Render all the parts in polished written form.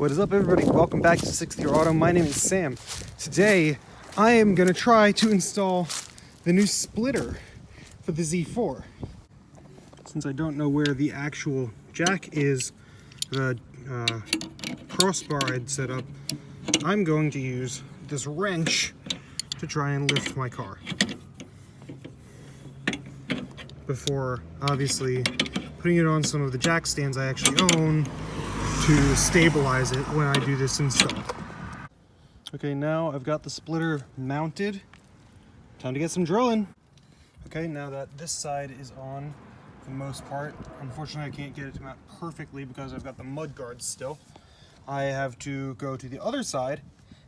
What is up, everybody? Welcome back to Sixth Gear Auto. My name is Sam. Today I am going to try to install the new splitter for the Z4. Since I don't know where the actual jack is, the crossbar I'd set up, I'm going to use this wrench to try and lift my car before obviously putting it on some of the jack stands I actually own to stabilize it when I do this install. Okay, now I've got the splitter mounted. Time to get some drilling. Okay, now that this side is on for the most part, unfortunately I can't get it to mount perfectly because I've got the mud guards still. I have to go to the other side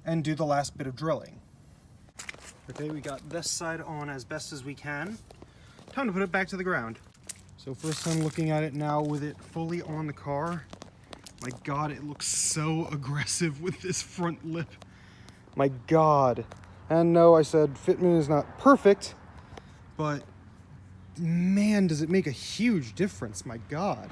and do the last bit of drilling. Okay, we got this side on as best as we can. Time to put it back to the ground. So first I'm looking at it now with it fully on the car. My God, it looks so aggressive with this front lip. My God. And no, I said fitment is not perfect, but man, does it make a huge difference. My God.